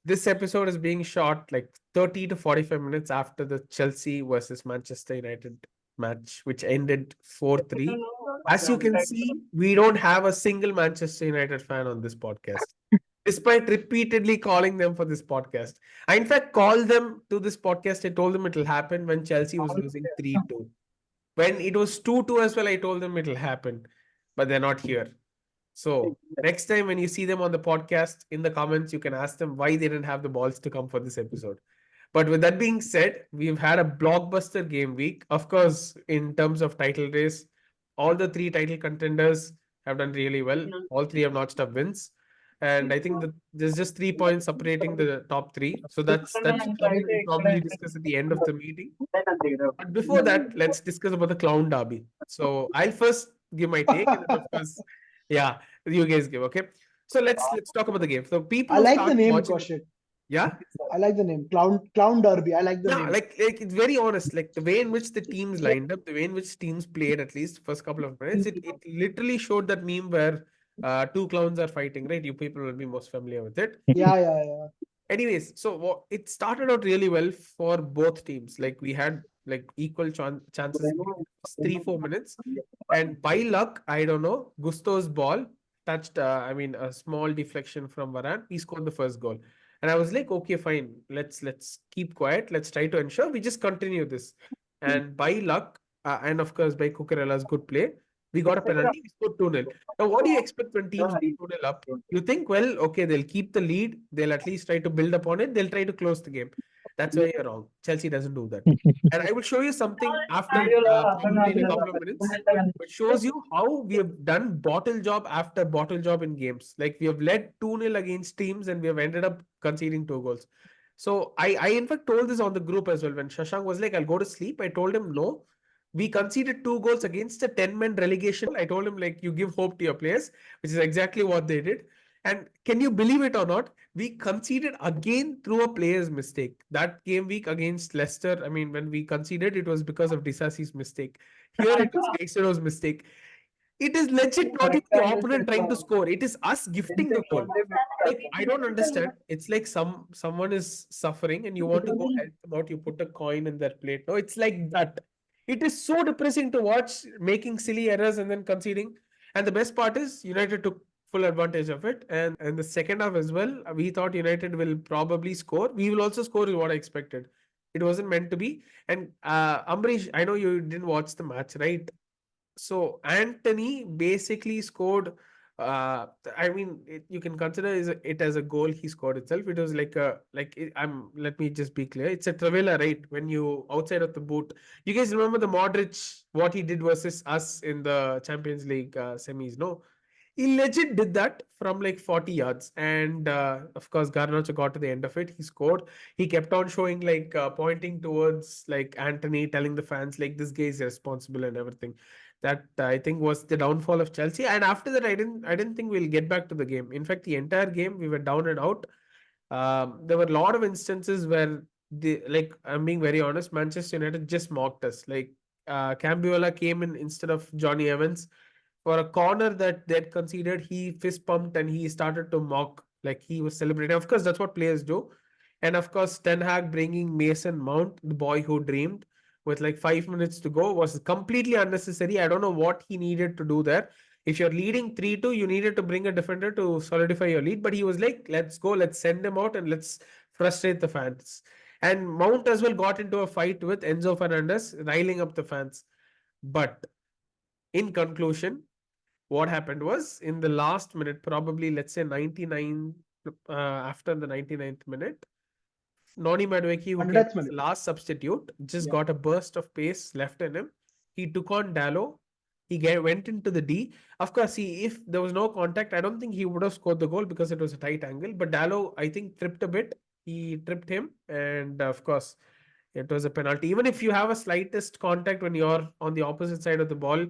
This episode is being shot like 30 to 45 minutes after the Chelsea versus Manchester United match, which ended 4-3. As you can see, we don't have a single Manchester United fan on this podcast, despite repeatedly calling them for this podcast. I, in fact, called them to this podcast. I told them it will happen when Chelsea was losing 3-2. When it was 2-2 as well, I told them it will happen, but they're not here. So next time when you see them on the podcast, in the comments, you can ask them why they didn't have the balls to come for this episode. But with that being said, we've had a blockbuster game week. Of course, in terms of title race, all the three title contenders have done really well. All three have notched up wins. And I think that there's just 3 points separating the top three. So that's something we'll probably discuss at the end of the meeting. But before that, let's discuss about the clown derby. So I'll first give my take, and then of course, yeah, you guys give. Okay. So let's talk about the game. So people I who like the start name, watching, Kaushik. yeah, I like the name. Clown Derby. I like the yeah, name. like it's very honest. Like the way in which the teams lined up, the way in which teams played, at least first couple of minutes, it literally showed that meme where two clowns are fighting, right? You people will be most familiar with it. Yeah, yeah, yeah. Anyways, so it started out really well for both teams. Like we had like equal chances in the first 3-4 minutes, and by luck, I don't know, Gusto's ball touched. I mean, a small deflection from Varane. He scored the first goal, and I was like, okay, fine. Let's keep quiet. Let's try to ensure we just continue this. And by luck, and of course by Cucurella's good play, we got a penalty. We scored 2-0. Now, what do you expect when teams go 2-0 up? You think, well, okay, they'll keep the lead. They'll at least try to build upon it. They'll try to close the game. That's where you're wrong. Chelsea doesn't do that. And I will show you something after probably in a couple of minutes, which shows you how we have done bottle job after bottle job in games. Like we have led 2-0 against teams and we have ended up conceding 2 goals. So I in fact told this on the group as well. When Shashank was like, I'll go to sleep, I told him no. We conceded 2 goals against a 10-man relegation. I told him, like, you give hope to your players, which is exactly what they did. And can you believe it or not? We conceded again through a player's mistake. That game week against Leicester, I mean, when we conceded, it was because of Disasi's mistake. Here it was Caicedo's mistake. It is legit not even the opponent trying to score. It is us gifting the goal. Like I don't understand. It's like someone is suffering and you want to go help them out. You put a coin in their plate. No, it's like that. It is so depressing to watch making silly errors and then conceding. And the best part is United took full advantage of it. And in the second half as well, we thought United will probably score. We will also score is what I expected. It wasn't meant to be. And Ambarish, I know you didn't watch the match, right? So Anthony basically scored. I mean, you can consider it as a goal he scored itself. It was like I'm. Let me just be clear. It's a Travella, right? When you outside of the boot, you guys remember the Modric what he did versus us in the Champions League semis? No, he legit did that from like 40 yards. And of course, Garnacho got to the end of it. He scored. He kept on showing like pointing towards like Anthony, telling the fans like this guy is responsible and everything. That I think was the downfall of Chelsea. And after that, I didn't think we'll get back to the game. In fact, the entire game we were down and out. There were a lot of instances where like I'm being very honest, Manchester United just mocked us. Like Cambuola came in instead of Johnny Evans for a corner that they'd conceded. He fist pumped and he started to mock, like he was celebrating. Of course, that's what players do. And of course, Ten Hag bringing Mason Mount, the boy who dreamed, with like 5 minutes to go was completely unnecessary. I don't know what he needed to do there. If you're leading 3-2, you needed to bring a defender to solidify your lead. But he was like, let's go, let's send him out and let's frustrate the fans. And Mount as well got into a fight with Enzo Fernandez, riling up the fans. But in conclusion, what happened was in the last minute, probably let's say 99, after the 99th minute, Noni Madueke, who came 100th as the minute. last substitute, just Yeah. got a burst of pace left in him. He took on Dallo. Went into the D. Of course, if there was no contact, I don't think he would have scored the goal because it was a tight angle. But Dallo, I think, tripped a bit. He tripped him. And of course, it was a penalty. Even if you have a slightest contact when you're on the opposite side of the ball,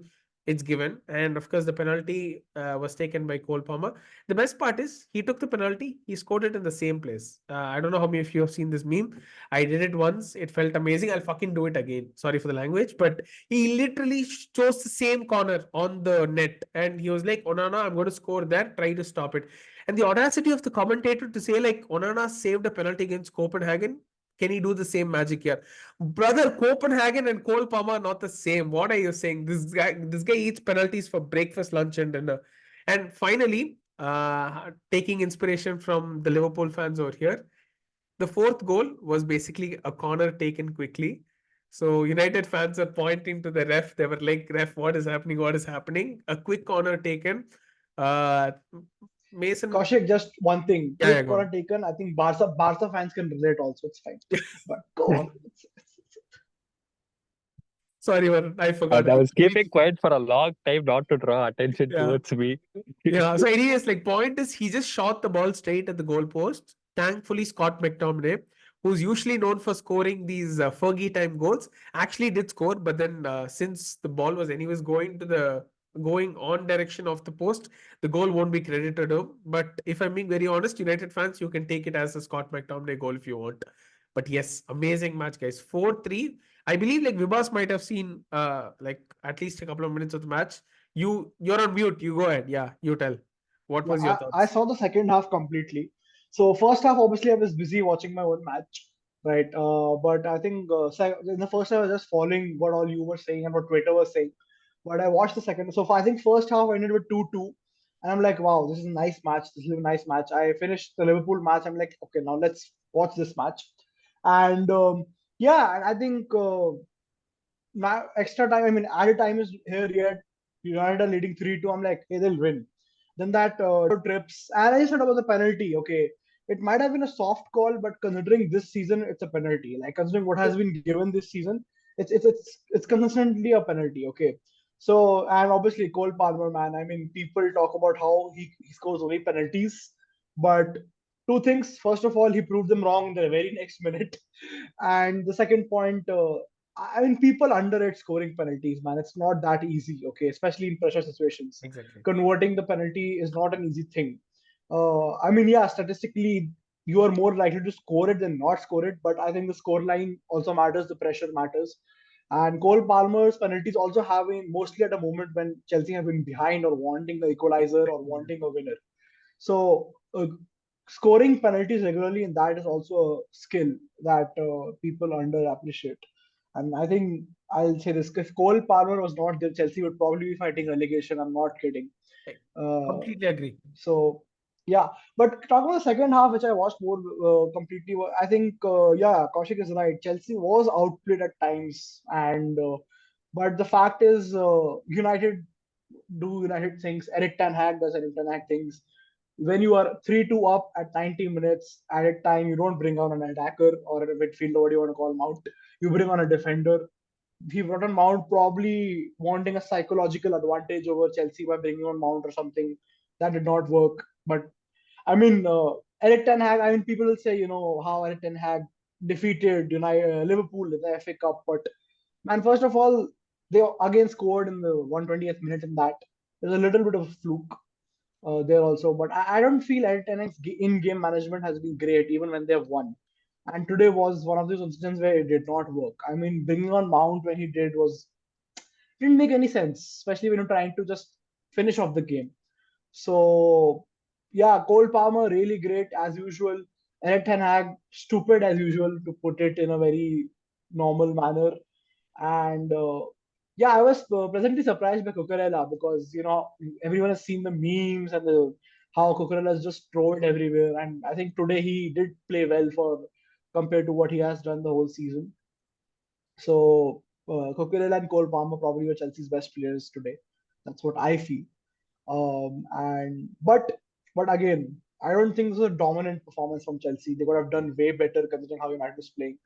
it's given. And of course, the penalty was taken by Cole Palmer. The best part is he took the penalty, he scored it in the same place. I don't know how many of you have seen this meme. I did it once, it felt amazing. I'll fucking do it again. Sorry for the language, but he literally chose the same corner on the net and he was like, oh no, no, I'm going to score there, try to stop it. And the audacity of the commentator to say, like, Onana saved a penalty against Copenhagen. Can he do the same magic here? Brother, Copenhagen and Cole Palmer are not the same. What are you saying? This guy eats penalties for breakfast, lunch, and dinner. And finally, taking inspiration from the Liverpool fans over here, the fourth goal was basically a corner taken quickly. So United fans are pointing to the ref. They were like, "Ref, what is happening? What is happening?" A quick corner taken. Uh, Mason, Kaushik, just one thing. yeah, yeah, Quick go on. corner taken. I think Barca fans can relate also. It's fine. But go on. Sorry, Varun, I forgot. I was keeping quiet for a long time not to draw attention Yeah. towards me. Yeah. So, anyways, like, point is he just shot the ball straight at the goalpost. Thankfully, Scott McTominay, who's usually known for scoring these Fergie time goals, actually did score. But then, since the ball was anyways going on direction of the post, the goal won't be credited to him. But if I'm being very honest, United fans, you can take it as a Scott McTominay goal if you want. But yes, amazing match, guys. 4-3. I believe like Vibhas might have seen like at least a couple of minutes of the match. You're on mute. You go ahead. Yeah, you tell. What Yeah, was your I thoughts? saw the second half completely. So first half, obviously, I was busy watching my own match, right? But I think in the first half, I was just following what all you were saying and what Twitter was saying. But I watched the second. So I think first half ended with 2-2, and I'm like, wow, this is a nice match. This is a nice match. I finished the Liverpool match. I'm like, okay, now let's watch this match. And yeah, and I think extra time. I mean, added time is here yet. United are leading 3-2. I'm like, hey, they'll win. Then that trips, and I just said about the penalty. Okay, it might have been a soft call, but considering this season, it's a penalty. Like considering what has been given this season, it's consistently a penalty. Okay, so and obviously Cole Palmer, man. I mean, people talk about how he scores only penalties, but two things. First of all, he proved them wrong in the very next minute, and the second point. I mean, people underrate scoring penalties, man. It's not that easy, okay, especially in pressure situations. Exactly. Converting the penalty is not an easy thing. I mean, yeah, statistically, you are more likely to score it than not score it, but I think the score line also matters, the pressure matters. And Cole Palmer's penalties also have been mostly at a moment when Chelsea have been behind or wanting the equalizer or wanting a winner. So scoring penalties regularly in that is also a skill that people under appreciate. And I think I'll say this: if Cole Palmer was not there, Chelsea would probably be fighting relegation. I'm not kidding. I Uh, completely agree. so yeah, but talking about the second half, which I watched more completely, I think yeah, Kaushik is right. Chelsea was outplayed at times, and but the fact is, United do United things. Eric Ten Hag does Eric Ten Hag things. When you are 3-2 up at 90 minutes, at a time you don't bring on an attacker or a midfielder, what do you want to call Mount. You bring on a defender. He brought on Mount probably wanting a psychological advantage over Chelsea by bringing on Mount or something. That did not work. But I mean, Eric Ten Hag. I mean, people will say, how Eric Ten Hag defeated Liverpool in the FA Cup. But man, first of all, they again scored in the 120th minute. In that, there's a little bit of a fluke there also. But I don't feel Eric Ten Hag's in-game management has been great, even when they have won. And today was one of those instances where it did not work. I mean, bringing on Mount when he did was didn't make any sense, especially when you're trying to just finish off the game. So yeah, Cole Palmer really great as usual. Eric Ten Hag stupid as usual, to put it in a very normal manner. And yeah, I was pleasantly surprised by Cucurella because everyone has seen the memes and the how Cucurella is just trolled everywhere. And I think today he did play well for compared to what he has done the whole season. So Cucurella and Cole Palmer probably were Chelsea's best players today. That's what I feel. And but again, I don't think this was a dominant performance from Chelsea. They could have done way better considering how United was playing.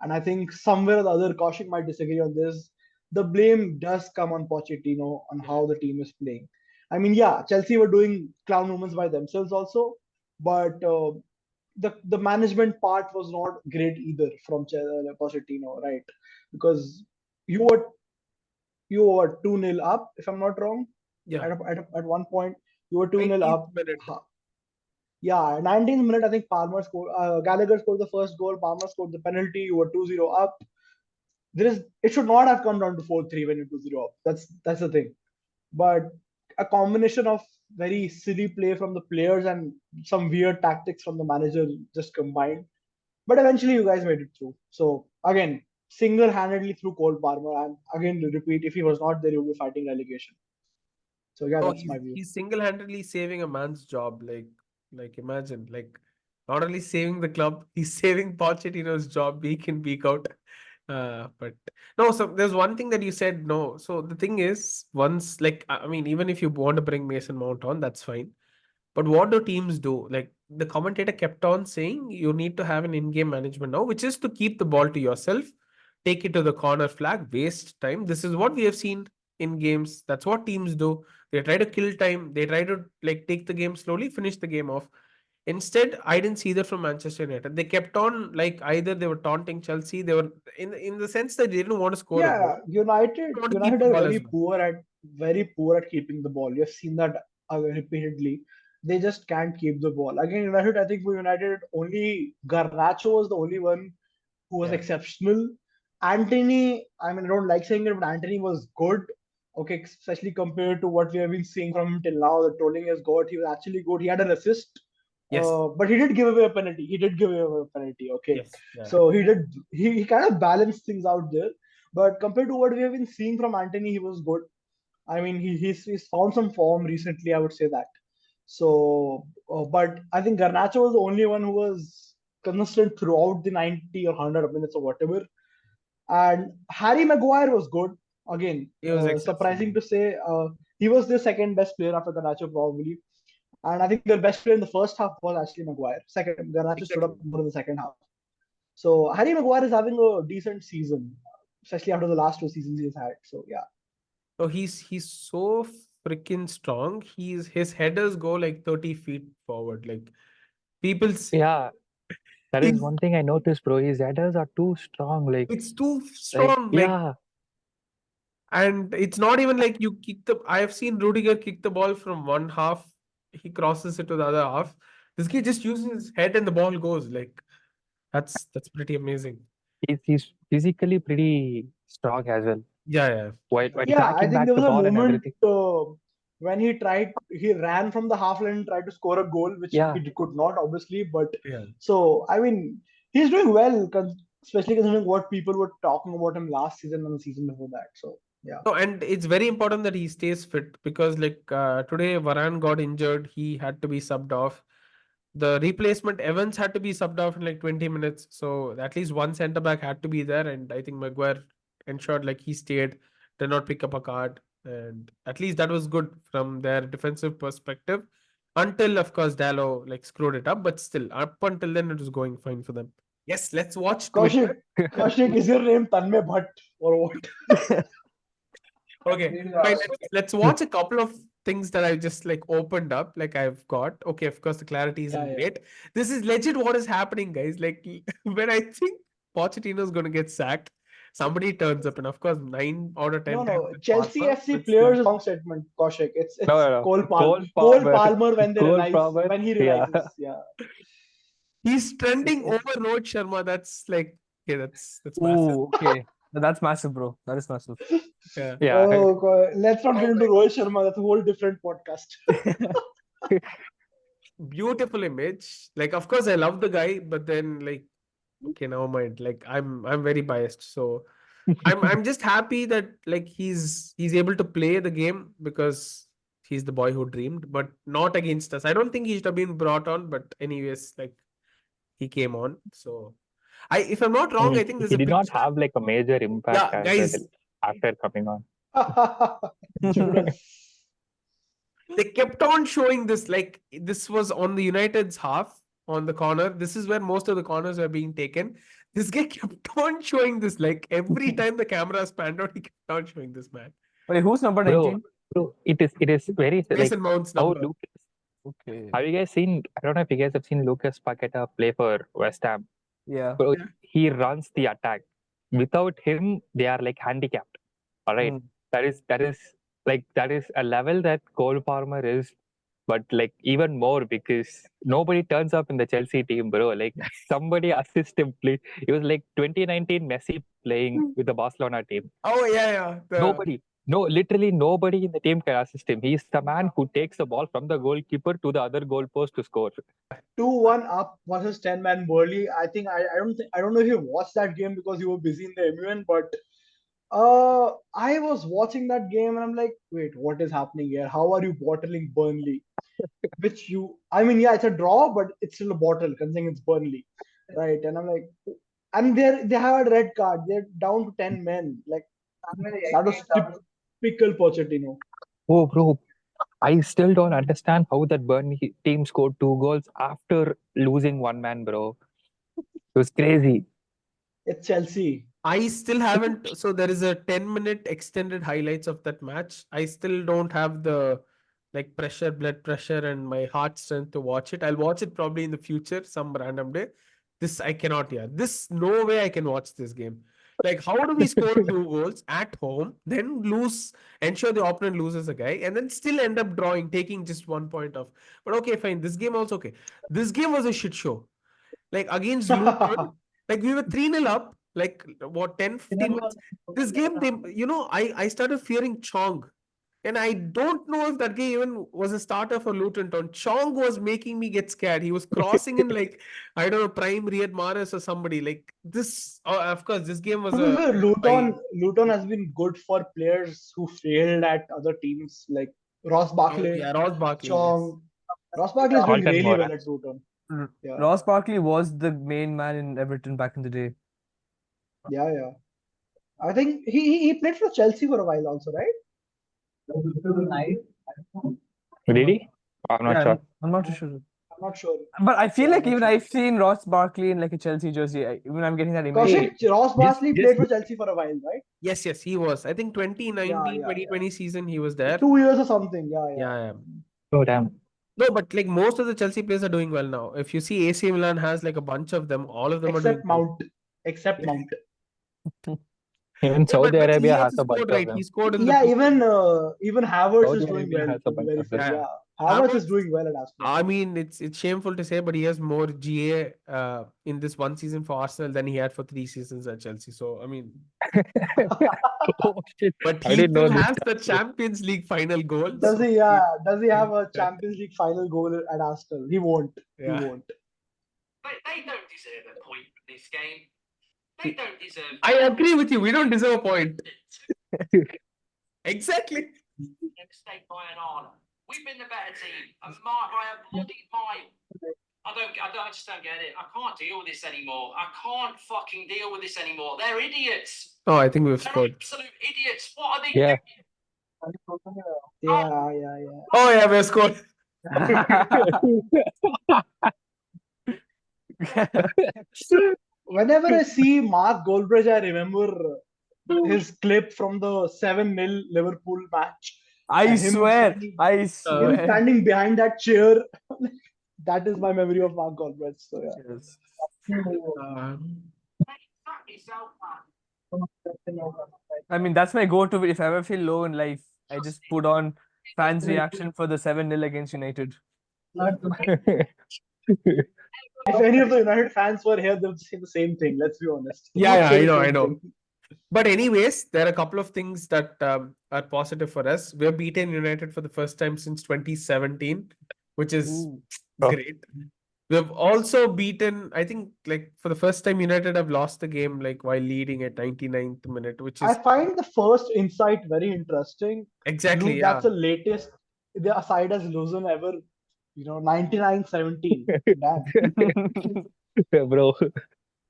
And I think somewhere or the other, Kaushik might disagree on this. The blame does come on Pochettino on Yeah. how the team is playing. I mean, yeah, Chelsea were doing clown movements by themselves also, but the management part was not great either from Pochettino, right? Because you were you were 2-0 up, if I'm not wrong. Yeah. At one point, you were 2-0 19th up. minute. Yeah, 19th minute, I think Palmer scored. Gallagher scored the first goal. Palmer scored the penalty. You were 2-0 up. It should not have come down to 4-3 when you're 2-0 up. That's the thing. But a combination of very silly play from the players and some weird tactics from the manager just combined. But eventually, you guys made it through. So again, single-handedly through Cole Palmer. And again, to repeat, if he was not there, you would be fighting relegation. So yeah, Oh, that's my view. he's single-handedly saving a man's job. Like imagine, like not only saving the club, he's saving Pochettino's job week in, week out. But no, so there's one thing that you said no. So the thing is, once like I mean, even if you want to bring Mason Mount on, that's fine. But what do teams do? Like the commentator kept on saying, you need to have an in-game management now, which is to keep the ball to yourself, take it to the corner flag, waste time. This is what we have seen in games. That's what teams do. They try to kill time. They try to like take the game slowly, finish the game off. Instead, I didn't see that from Manchester United. They kept on like either they were taunting Chelsea. They were in the sense that they didn't want to score a goal. Yeah, United They want to keep United the are ball as well. very poor at keeping the ball. You've seen that repeatedly. They just can't keep the ball. Again, United, I think for United, only Garnacho was the only one who was Yeah. exceptional. Anthony, I mean, I don't like saying it, but Anthony was good. Okay, especially compared to what we have been seeing from him till now. The trolling he has got, he was actually good. He had an assist, Yes. but he did give away a penalty. He did give away a penalty. Okay, Yes. Yeah. so he kind of balanced things out there. But compared to what we have been seeing from Anthony, he was good. I mean, he's found some form recently. I would say that. So, but I think Garnacho was the only one who was consistent throughout the 90 or 100 minutes or whatever. And Harry Maguire was good. Again, It was surprising exceptional. to say, he was the second best player after Garnacho probably. And I think the best player in the first half was actually Maguire. Second, Garnacho stood up Exactly. more in the second half. So Harry Maguire is having a decent season, especially after the last two seasons he's had. So yeah. So he's so freaking strong. His headers go like 30 feet forward. Like people say, Yeah, that is he's one thing I noticed, bro. His headers are too strong. it's too Like strong. Like yeah, and it's not even like you kick the I have seen Rudiger kick the ball from one half, he crosses it to the other half. This guy just uses his head and the ball goes. Like that's pretty amazing. he's physically pretty strong as well. Yeah, yeah. While Yeah, I tracking think back there the was a ball and moment everything. when he ran from the half line and tried to score a goal, which Yeah, could not, obviously. But Yeah. so, I mean, he's doing well, especially considering what people were talking about him last season and the season before that. So, yeah. No, and it's very important that he stays fit because like today Varane got injured. He had to be subbed off. The replacement Evans had to be subbed off in like 20 minutes. So at least one centre back had to be there. And I think Maguire ensured like he stayed, did not pick up a card. And at least that was good from their defensive perspective. Until of course Dallo like screwed it up. But still, up until then it was going fine for them. Yes, let's watch Kaushik, Twitter. Kaushik, is your name Tanmay Bhatt or what? Okay, fine. Let's watch a couple of things that I just like opened up. Like I've got. Okay, of course the clarity Yeah, isn't yeah. great. This is legit what is happening, guys. Like when I think Pochettino's going to get sacked, somebody turns up, and of course 9 out of 10 No, times no. it's Chelsea Palmer. FC But still, players is wrong statement, Kaushik. no, It's no, no. Cole Cole Palmer, Palmer Cole Palmer. when he Yeah, realizes. Yeah. he's trending it's over Rohit Sharma. That's like okay, that's massive. Ooh, okay. That's massive, bro. That is massive. Yeah. yeah. Let's not get Oh into my Rohit Sharma. That's a whole different podcast. beautiful image. Like of course I love the guy, but then like okay, never mind. Like I'm very biased, so. I'm just happy that like he's able to play the game because he's the boy who dreamed, but not against us. I don't think he should have been brought on, but anyways, like he came on. So I if I'm not wrong, I think there's He a did not picture. have like a major impact Yeah, as well guys, after coming on. Judas. they kept on showing this. Like this was on the United's half on the corner. This is where most of the corners were being taken. This guy kept on showing this. Like every time the camera spanned out, he kept on showing this man. Wait, who's number Bro, 19? it is very like Mason Mount's how number. Lucas. Okay. Have you guys seen? I don't know if you guys have seen Lucas Paqueta play for West Ham. Yeah. Bro, Yeah. he runs the attack. Without him, they are like handicapped. All right, Mm. that is a level that Cole Palmer is, but like even more because nobody turns up in the Chelsea team, bro. Like somebody assist him, please. It was like 2019 Messi playing with the Barcelona team. Oh yeah, yeah. The Nobody. No, literally nobody in the team can assist him. He's the man who takes the ball from the goalkeeper to the other goalpost to score. 2-1 up versus 10-man Burley. I think I don't know if you watched that game because you were busy in the MUN, but I was watching that game and I'm like, wait, what is happening here? How are you bottling Burnley? I mean, yeah, it's a draw, but it's still a bottle considering it's Burnley, right? And I'm like, and they have a red card. They're down to 10 men. Like that was typical Pochettino. Oh, bro. I still don't understand how that Burnley team scored 2 goals after losing one man, bro. It was crazy. It's Chelsea. I still haven't. So there is a 10-minute extended highlights of that match. I still don't have the like blood pressure, and my heart strength to watch it. I'll watch it probably in the future, some random day. This I cannot. Yeah, this no way I can watch this game. Like, how do we score 2 goals at home, then lose, ensure the opponent loses a guy, and then still end up drawing, taking just 1 point off? But okay, fine. This game also okay. This game was a shit show. Like against Luton, like we were 3-0 up, like what 10, 15 minutes. This game, I started fearing Chong. And I don't know if that guy even was a starter for Luton Town. Chong was making me get scared. He was crossing in like, I don't know, prime Riyad Mahrez or somebody. Like this, of course, this game was a Luton has been good for players who failed at other teams like Ross Barkley, Ross Barkley. Chong. Ross Barkley is doing Alton really Moran. well at Luton. Yeah. Ross Barkley was the main man in Everton back in the day. Yeah. I think he played for Chelsea for a while also, right? Did he? I'm not Yeah, sure. I'm not too sure. I'm not sure. But I feel Yeah, like I'm not even sure. I've seen Ross Barkley in like a Chelsea jersey. Even I'm getting that image. Kaushik, Ross Barkley just- played for Chelsea for a while, right? Yes, he was. I think 2019, 2020 season, he was there. 2 years or something. Yeah. Yeah. Oh, damn. No, but like most of the Chelsea players are doing well now. If you see AC Milan has like a bunch of them, all of them are doing Except Mount. Even Yeah, Saudi but he Arabia also has a bunch scored, of right? them. He scored in Yeah, the even Havertz Saudi is doing Arabia well. has a To be bunch very of them. fair, Yeah. Havertz is doing well at Arsenal. I mean, it's shameful to say, but he has more GA in this one season for Arsenal than he had for 3 seasons at Chelsea. So, I mean, Oh, shit. but I he didn't know still this. has the Champions League final goal. Does so he? Yeah. Does he have a Champions League final goal at Arsenal? He won't. Yeah. He won't. But they don't deserve a point from this game. They don't deserve. I agree with you. We don't deserve a point. Exactly. Mistake by an honor. We've been the better team. By a bloody mile. I just don't get it. I can't deal with this anymore. I can't fucking deal with this anymore. They're idiots. Oh, I think we've They're scored. absolute idiots. What are they Yeah. doing? Yeah. Oh, yeah, we've scored. Whenever I see Mark Goldbridge, I remember his clip from the 7-0 Liverpool match. I And him swear. Him standing behind that chair. That is my memory of Mark Goldbridge. So yeah. Yes. I mean, that's my go-to. If I ever feel low in life, I just put on fans' reaction for the 7-0 against United. If any of the United fans were here, they would say the same thing. Let's be honest. Yeah, They would say the I same know. thing. But anyways, there are a couple of things that are positive for us. We have beaten United for the first time since 2017, which is great. We've also beaten, I think, like for the first time, United have lost the game like while leading at 99th minute, which is I find the first insight very interesting. exactly, Luke, that's the latest the side has losing ever. 99-17. Damn. Bro.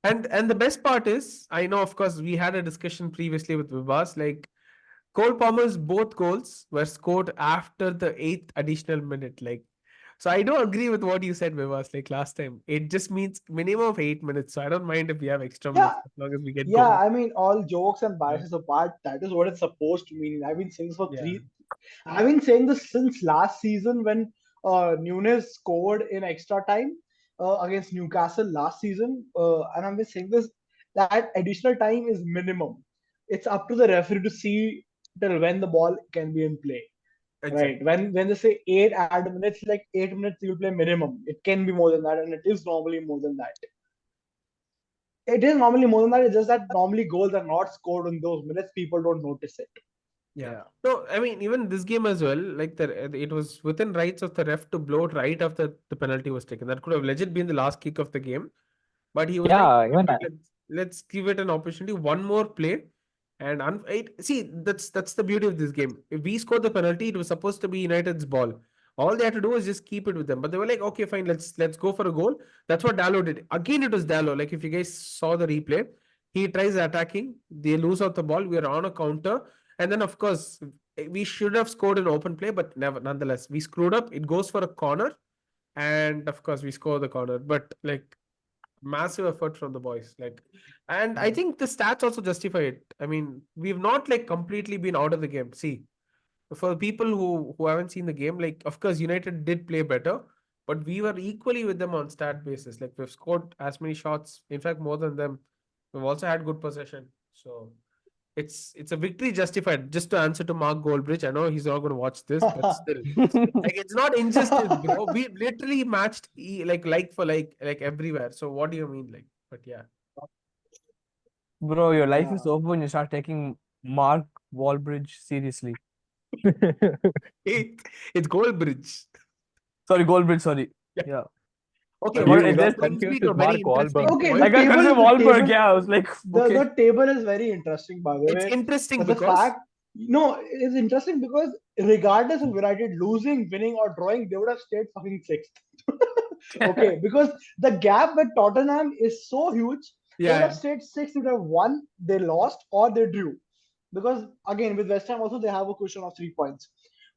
And the best part is, I know, of course, we had a discussion previously with Vibhas, like Cole Palmer's both goals were scored after the 8th additional minute. Like, so I don't agree with what you said, Vibhas, like last time. It just means minimum of 8 minutes. So I don't mind if we have extra minutes as long as we get Yeah, goals. I mean, all jokes and biases apart, that is what it's supposed to mean. I've been saying this for I've been saying this since last season when Nunes scored in extra time against Newcastle last season, and I've been saying this that additional time is minimum. It's up to the referee to see till when the ball can be in play. Exactly. Right. When they say 8 add minutes, like 8 minutes you will play minimum. It can be more than that, and it is normally more than that. It is normally more than that. It's just that normally goals are not scored in those minutes. People don't notice it. Yeah. No, I mean, even this game as well, like it was within rights of the ref to blow it right after the penalty was taken. That could have legit been the last kick of the game. But he was like, Yeah, even let's give it an opportunity, one more play. And see, that's the beauty of this game. If we scored the penalty, it was supposed to be United's ball. All they had to do was just keep it with them. But they were like, okay, fine, let's go for a goal. That's what Dallo did. Again, it was Dallo. Like if you guys saw the replay, he tries attacking, they lose out the ball, we are on a counter. And then of course, we should have scored an open play, but never nonetheless, we screwed up. It goes for a corner. And of course, we score the corner. But like massive effort from the boys, like, and I think the stats also justify it. I mean, we've not like completely been out of the game. See, for people who haven't seen the game, like, of course, United did play better, but we were equally with them on stat basis. Like, we've scored as many shots, in fact more than them. We've also had good possession, so it's a victory justified. Just to answer to Mark Goldbridge, I know he's not going to watch this, but still, like, it's not injustice, bro. We literally matched like for like everywhere. So what do you mean, like? But yeah, Bro, your life Yeah. is over when you start taking Mark Wallbridge seriously. it's Goldbridge. Sorry, Goldbridge, sorry. Yeah. Yeah. Okay, You- that that brings me confused to a with very Mark interesting Wahlberg. Okay, point. I got the confused with table, Wahlberg, yeah. I was like, okay. the table is very interesting, by the It's way. interesting But the because fact, no, it's interesting because regardless of United losing, winning, or drawing, they would have stayed fucking sixth. Okay, because the gap with Tottenham is so huge. They would yeah, have stayed sixth, they would have won, they lost, or they drew. Because again, with West Ham also they have a cushion of 3 points.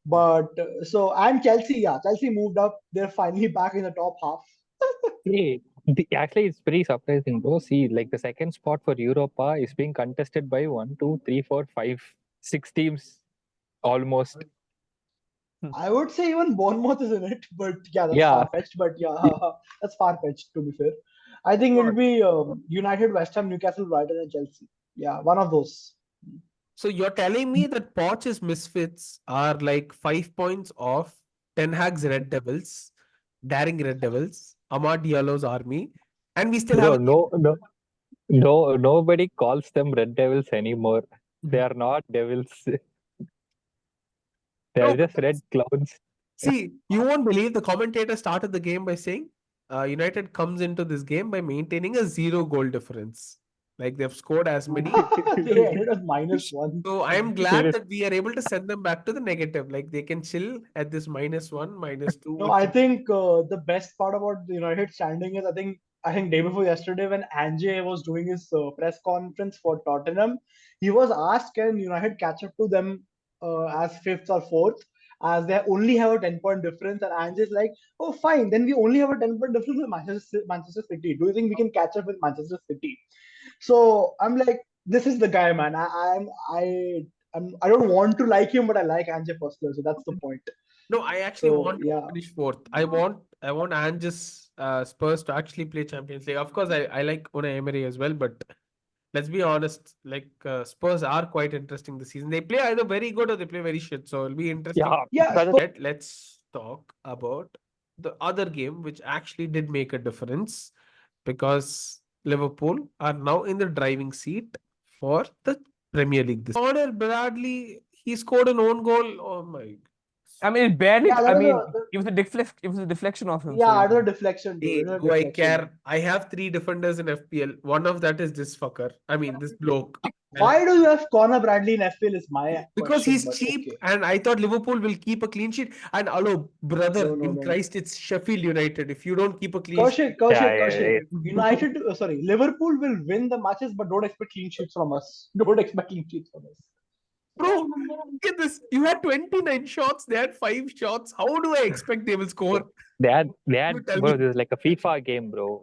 But and Chelsea, yeah, Chelsea moved up. They're finally back in the top half. Hey, actually, it's pretty surprising, bro. See, like the second spot for Europa is being contested by 1, 2, 3, 4, 5, 6 teams almost. I would say even Bournemouth is in it, but yeah, that's Yeah, far fetched. But yeah, that's far fetched to be fair. I think it'll be United, West Ham, Newcastle, Brighton, and Chelsea. Yeah, one of those. so you're telling me that Poch's misfits are like 5 points off Ten Hag's Red Devils, daring Red Devils, Ahmad Diallo's army, and we still have bro. a No, nobody calls them Red Devils anymore. They are not devils. They are no, just red clouds. see, you won't believe the commentator started the game by saying United comes into this game by maintaining a 0 goal difference. Like they've scored as many. They ended as -1. So I'm It glad is that we are able to send them back to the negative. Like they can chill at this -1, -2. No, I think the best part about the United standing is I think day before yesterday when Ange was doing his press conference for Tottenham, he was asked can United catch up to them as fifth or fourth, as they only have a 10-point difference, and Ange is like, oh fine, then we only have a 10-point difference with Manchester City. Do you think we can catch up with Manchester City? So I'm like, this is the guy, man. I don't want to like him, but I like Ange personally, so that's the point. No, I actually So want to yeah. finish fourth. I want Ange's Spurs to actually play Champions League. Of course, I like Unai Emery as well, but let's be honest, like Spurs are quite interesting this season. They play either very good or they play very shit. So it'll be interesting. yeah. Yeah, That is Let's talk about the other game, which actually did make a difference because Liverpool are now in the driving seat for the Premier League. This Connor Bradley, he scored an own goal. Oh my. I mean, it barely. yeah, I mean, it was a deflection of him. yeah, So it was a deflection, dude. Hey, It was a do I deflection. care? I have 3 defenders in FPL. One of that is this fucker. I mean, this bloke. Why do you have Connor Bradley in FPL is my Because question, he's but cheap, okay. and I thought Liverpool will keep a clean sheet. And hello, brother, No. in Christ, it's Sheffield United. If you don't keep a clean Kaushik, sheet, yeah. United, Liverpool will win the matches, but don't expect clean sheets from us. Don't expect clean sheets from us. bro, look at this. You had 29 shots. They had 5 shots. How do I expect they will score? They had, You tell bro. me. This is like a FIFA game, bro.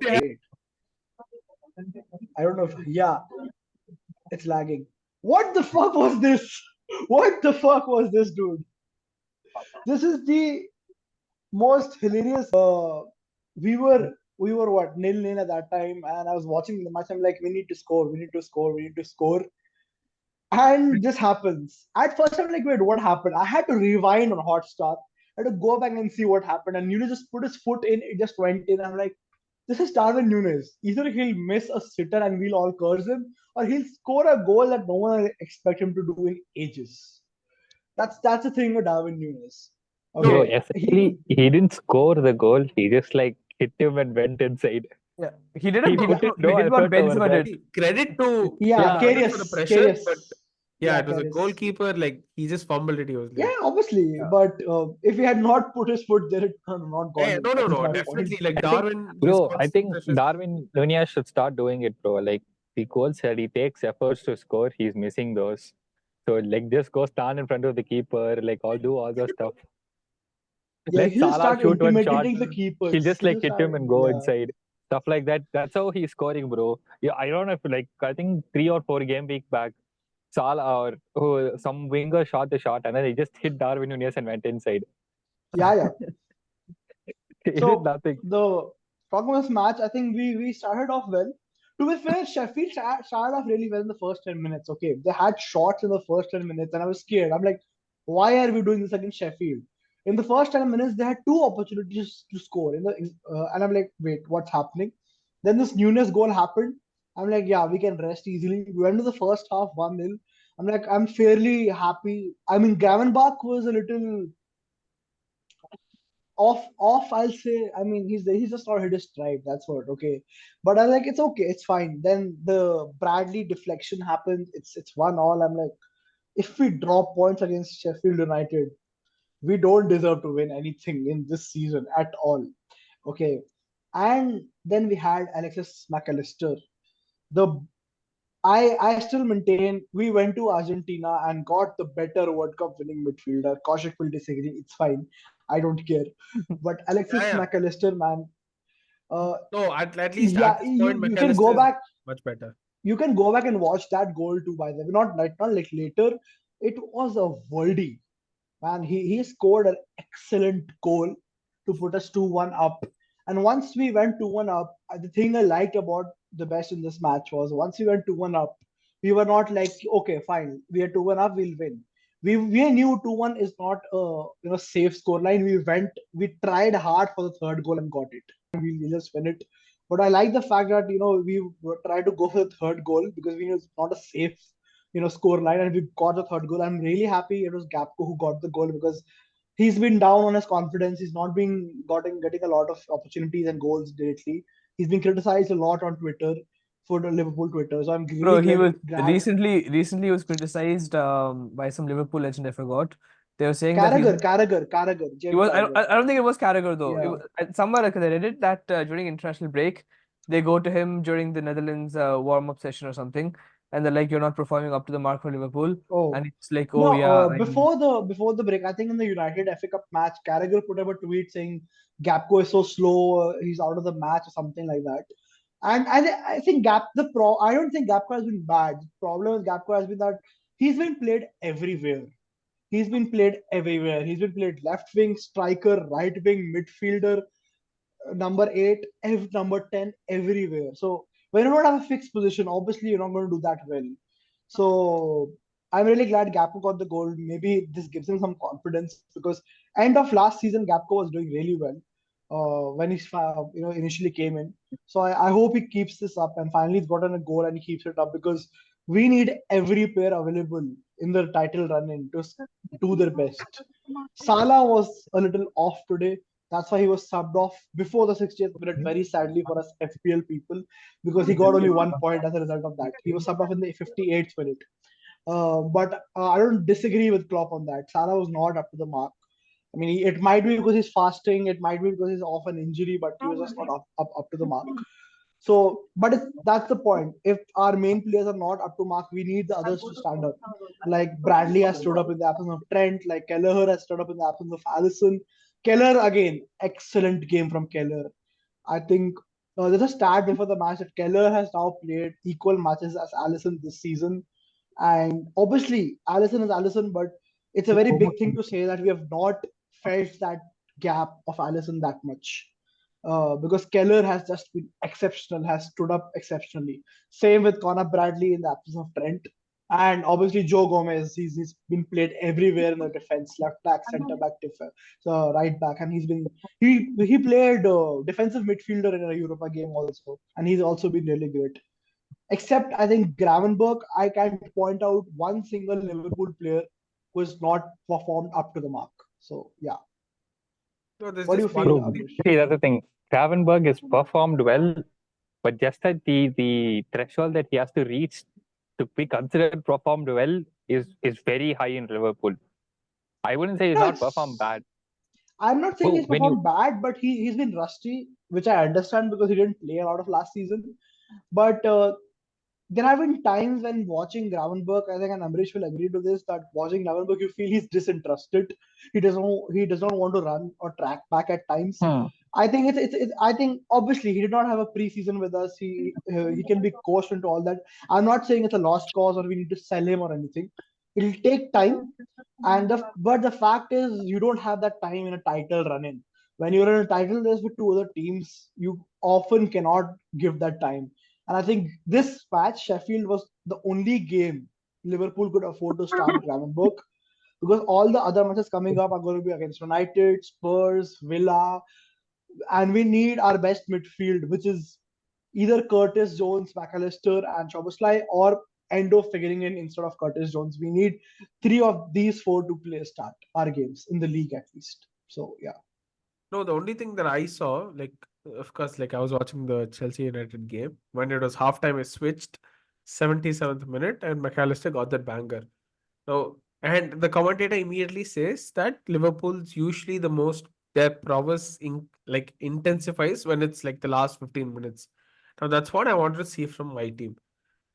I don't know. Yeah, it's lagging. What the fuck was this? What the fuck was this, dude? This is the most hilarious. We were what 0-0 at that time, and I was watching the match. I'm like, we need to score, we need to score, we need to score. And this happens. At first, I'm like, wait, what happened? I had to rewind on Hotstar. I had to go back and see what happened. And Nunes just put his foot in, it just went in. I'm like, this is Darwin Nunes. Either he'll miss a sitter and we'll all curse him, or he'll score a goal that no one expect him to do in ages. That's the thing with Darwin Núñez. Bro, Okay, essentially, he didn't score the goal. He just like hit him and went inside. Yeah, he did He put in no what effort over Benzema there. did. Credit to yeah, Darwin for the pressure, but Yeah, it was a Karius. goalkeeper. Like he just fumbled it. He was Yeah, late. obviously, Yeah. but if he had not put his foot there, it would not gone in. That is No, my definitely. point. Like I think, Darwin, his bro, I constant think pressure. Darwin Nunez should start doing it, bro. Like the coach said, he takes efforts to score. He's missing those. So like just go stand in front of the keeper, like I'll do all those stuff. Yeah, Let he'll Salah start shoot one shot. intimidating the He'll keepers. just like hit him and go Yeah. inside. Stuff like that. That's how he's scoring, bro. Yeah, I don't know if like I think 3 or 4 game week back, Salah or some winger shot the shot and then he just hit Darwin Nunez and went inside. Yeah. He did So nothing. the talking about this match, I think we started off well. To be fair, Sheffield started off really well in the first 10 minutes. Okay, they had shots in the first 10 minutes, and I was scared. I'm like, why are we doing this against Sheffield? In the first 10 minutes, they had 2 opportunities to score. And I'm like, wait, what's happening? Then this Nunes goal happened. I'm like, yeah, we can rest easily. We went to the first half 1-0. I'm like, I'm fairly happy. I mean, Gravenbach was a little off. I'll say. I mean, he's just not hit his stride. That's what. Okay, but I'm like, it's okay, it's fine. Then the Bradley deflection happens. It's 1-1. I'm like, if we drop points against Sheffield United, we don't deserve to win anything in this season at all. Okay, and then we had Alexis Mac Allister. The I still maintain we went to Argentina and got the better World Cup winning midfielder. Kaushik will disagree. It's fine. I don't care. But Alexis Yeah. Mac Allister, man, No, at least yeah, at this point, you can go McAllister is back. much better. You can go back and watch that goal too. By the way, not like later. It was a worldie, man. He scored an excellent goal to put us 2-1 up. And once we went 2-1 up, the thing I liked about the best in this match was once we went 2-1 up, we were not like, okay, fine, we are 2-1 up, we'll win. We knew 2-1 is not a safe scoreline. We tried hard for the third goal and got it. We'll just win it. But I like the fact that we tried to go for the third goal because we knew it's not a safe score line, and we got the third goal. I'm really happy it was Gapco who got the goal because he's been down on his confidence. He's not been getting a lot of opportunities and goals lately. He's been criticized a lot on Twitter for the Liverpool Twitter. So I'm Bro, really he was glad. recently he was criticized by some Liverpool legend. I forgot. They were saying that Carragher, he James was. Carragher. I don't think it was Carragher though. It Yeah. was, somewhere like, they read it that during international break, they go to him during the Netherlands warm up session or something, and they're like, "You're not performing up to the mark for Liverpool." Oh. And it's like, No, "Oh yeah." before the break, I think in the United FA Cup match, Carragher put up a tweet saying Gapco is so slow, he's out of the match or something like that. And I think I don't think Gapco has been bad. The problem with Gapco has been that he's been played everywhere. He's been played everywhere. He's been played left wing, striker, right wing, midfielder, number 8, number 10, everywhere. So when you don't have a fixed position, obviously you're not going to do that well. So I'm really glad Gapco got the goal. Maybe this gives him some confidence because end of last season Gapco was doing really well when he initially came in. So I hope he keeps this up and finally he's gotten a goal and he keeps it up because we need every player available in the title run-in to do their best. Salah was a little off today. That's why he was subbed off before the 60th minute, very sadly for us FPL people, because he got only 1 point as a result of that. He was subbed off in the 58th minute. But I don't disagree with Klopp on that. Salah was not up to the mark. I mean, it might be because he's fasting, it might be because he's off an injury, but he was just not up to the mark. So, but that's the point. If our main players are not up to mark, we need the others to stand up. Like Bradley has stood up in the absence of Trent, like Kelleher has stood up in the absence of Alisson. Keller, again, excellent game from Keller. I think there's a stat before the match that Keller has now played equal matches as Alisson this season. And obviously, Alisson is Alisson, but it's a very big thing to say that we have not felt that gap of Alisson that much. Because Keller has just been exceptional, has stood up exceptionally. Same with Conor Bradley in the absence of Trent. And obviously Joe Gomez, he's been played everywhere in the defense, left back, centre back, so right back, and he played defensive midfielder in a Europa game also, and he's also been really great. Except I think Gravenberg, I can't point out one single Liverpool player who has not performed up to the mark. So yeah, No, there's what do you just one feel, Bro, thing. Ambarish? see, that's the thing. Gravenberg has performed well, but just that the threshold that he has to reach to be considered performed well is very high in Liverpool. I wouldn't say he's No, not performed it's bad. I'm not saying Bro, he's when you performed bad, but he's been rusty, which I understand because he didn't play a lot of last season. But there have been times when watching Gravenberg, I think, and Ambarish will agree to this, that watching Gravenberg, you feel he's disinterested. He does not want to run or track back at times. I think I think obviously he did not have a preseason with us. He can be coached into all that. I'm not saying it's a lost cause or we need to sell him or anything. It'll take time, but the fact is you don't have that time in a title run in. When you're in a title race with two other teams, you often cannot give that time. And I think this match, Sheffield, was the only game Liverpool could afford to start Gravenberg, because all the other matches coming up are going to be against United, Spurs, Villa, and we need our best midfield, which is either Curtis Jones, Mac Allister, and Szoboszlai, or Endo figuring in instead of Curtis Jones. We need three of these four to play start our games in the league at least. So yeah. No, the only thing that I saw, like, of course, like I was watching the Chelsea United game. When it was halftime, I switched 77th minute and McAllister got that banger. Now, and the commentator immediately says that Liverpool's usually the most, their prowess like intensifies when it's like the last 15 minutes. Now, that's what I wanted to see from my team.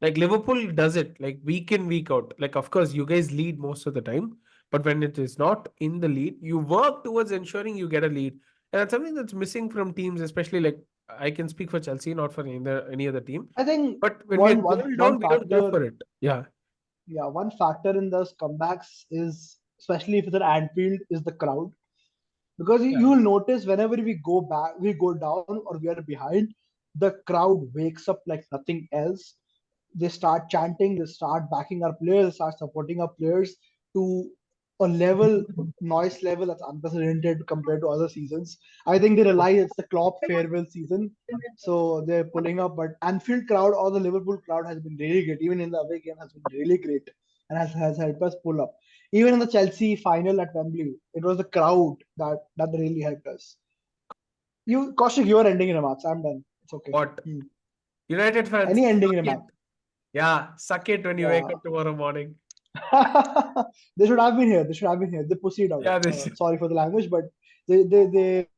Like Liverpool does it like week in, week out. Like, of course, you guys lead most of the time, but when it is not in the lead, you work towards ensuring you get a lead. And that's something that's missing from teams, especially like I can speak for Chelsea, not for any other team. I think But when we are one one going one down, we don't go factor for it. Yeah. yeah, one factor in those comebacks is, especially if it's at Anfield, is the crowd. Because Yeah. you will notice whenever we go back, we go down or we are behind, the crowd wakes up like nothing else. They start chanting, they start backing our players, they start supporting our players to a noise level that's unprecedented compared to other seasons. I think they realize it's the Klopp farewell season, so they're pulling up. But Anfield crowd or the Liverpool crowd has been really great. Even in the away game has been really great and has helped us pull up. Even in the Chelsea final at Wembley, it was the crowd that really helped us. Kaushik, your ending remarks. I'm done. It's okay. What? United fans, Any ending suck it. remark? Yeah, suck it when you wake up tomorrow morning. They should have been here. They should have been here. They pussied out. Yeah, Sorry for the language, but they